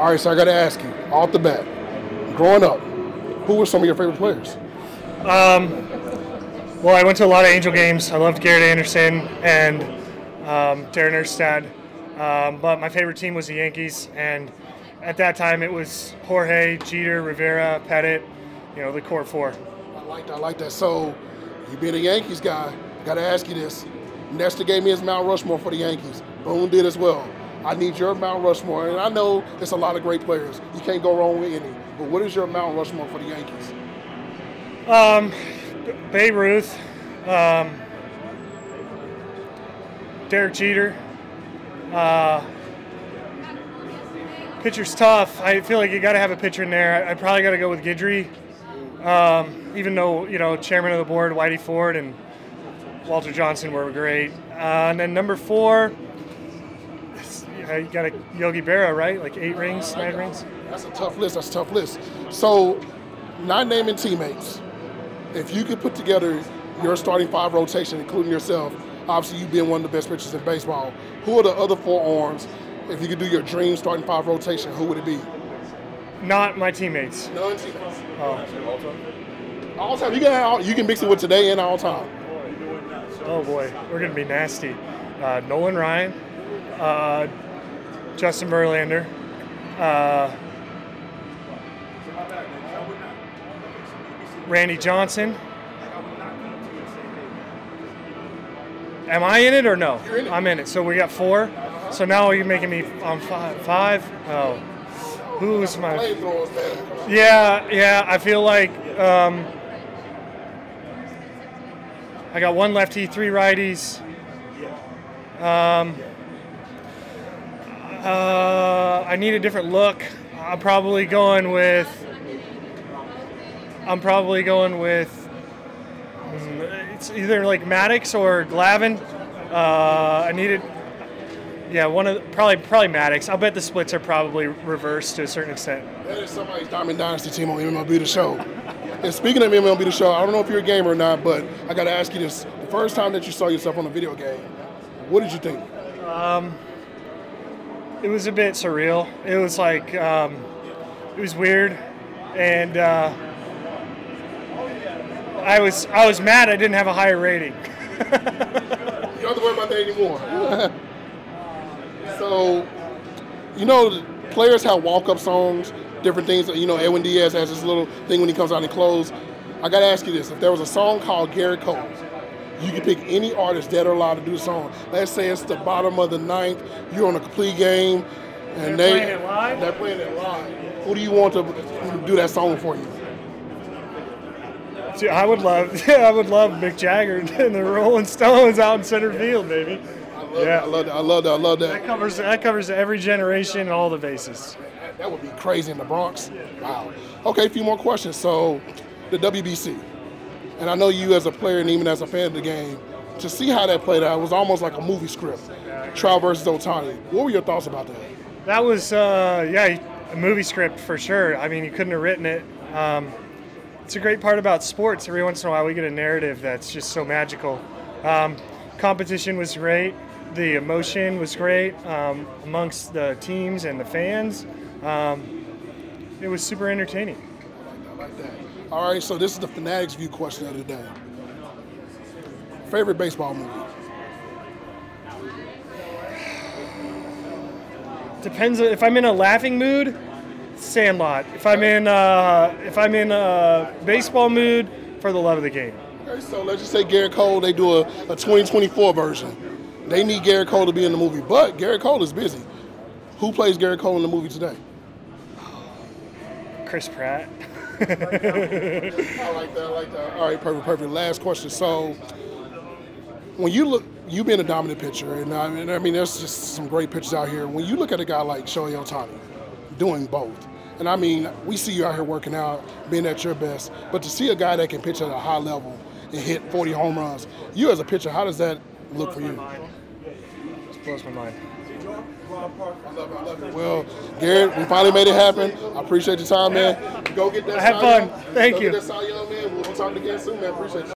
All right, so I got to ask you, off the bat, growing up, who were some of your favorite players? Well, I went to a lot of Angel games. I loved Gerrit Anderson and Darren Erstad. But my favorite team was the Yankees, and at that time it was Jorge, Jeter, Rivera, Pettit, the core four. I like that. So, you being a Yankees guy, I got to ask you this. Nestor gave me his Mount Rushmore for the Yankees. Boone did as well. I need your Mount Rushmore, and I know there's a lot of great players. You can't go wrong with any. But what is your Mount Rushmore for the Yankees? Babe Ruth, Derek Jeter. Pitcher's tough. I feel like you got to have a pitcher in there. I probably got to go with Guidry, even though chairman of the board Whitey Ford and Walter Johnson were great. And then number 4. You got a Yogi Berra, right? Like 8 rings, 9 rings. That's a tough list. So, not naming teammates. If you could put together your starting 5 rotation, including yourself, obviously you being one of the best pitchers in baseball, who are the other 4 arms? If you could do your dream starting 5 rotation, who would it be? Not my teammates. None teammates. Oh. All time. You can mix it with today and all time. Oh boy, we're gonna be nasty. Nolan Ryan. Justin Verlander, Randy Johnson. Am I in it or no? You're in it. I'm in it. So we got 4. So now you're making me on 5. Oh, who's my? Yeah. I feel like I got 1 lefty, 3 righties. I need a different look. I'm probably going with. It's either like Maddox or Glavine. I needed. Yeah, probably Maddox. I'll bet the splits are probably reversed to a certain extent. That is somebody's Diamond Dynasty team on MLB The Show. And speaking of MLB The Show, I don't know if you're a gamer or not, but I got to ask you this: the first time that you saw yourself on a video game, what did you think? It was a bit surreal. It was like, it was weird, and I was mad I didn't have a higher rating. You don't have to worry about that anymore. So, players have walk-up songs, different things. Edwin Diaz has this little thing when he comes out and close. I got to ask you this: if there was a song called Gerrit Cole, you could pick any artist, dead or alive, to do the song. Let's say it's the bottom of the 9th, you're on a complete game, and they're playing it live. Who do you want to do that song for you? I would love Mick Jagger and the Rolling Stones out in center field, baby. I love that. That covers every generation and all the bases. That would be crazy in the Bronx. Wow. Okay, a few more questions. So, the WBC. And I know you as a player and even as a fan of the game, to see how that played out, it was almost like a movie script. Trout versus Ohtani. What were your thoughts about that? That was, a movie script for sure. I mean, you couldn't have written it. It's a great part about sports. Every once in a while we get a narrative that's just so magical. Competition was great. The emotion was great amongst the teams and the fans. It was super entertaining. I like that. All right, so this is the Fanatics View question of the day. Favorite baseball movie? Depends. If I'm in a laughing mood, Sandlot. If I'm in a baseball mood, For the Love of the Game. Okay, so let's just say Gerrit Cole, they do a 2024 version. They need Gerrit Cole to be in the movie, but Gerrit Cole is busy. Who plays Gerrit Cole in the movie today? Chris Pratt. I like that. All right, perfect. Last question. So, when you look, you being a dominant pitcher, and I mean, there's just some great pitchers out here. When you look at a guy like Shohei Ohtani, doing both, and I mean, we see you out here working out, being at your best, but to see a guy that can pitch at a high level and hit 40 home runs, you as a pitcher, how does that look for you? Just blows my mind. I love it. Well, Gerrit, we finally made it happen. I appreciate your time, man. Go get that. Have fun. Thank you. Go get that Cy Young, man. We'll talk again soon, man. Appreciate you.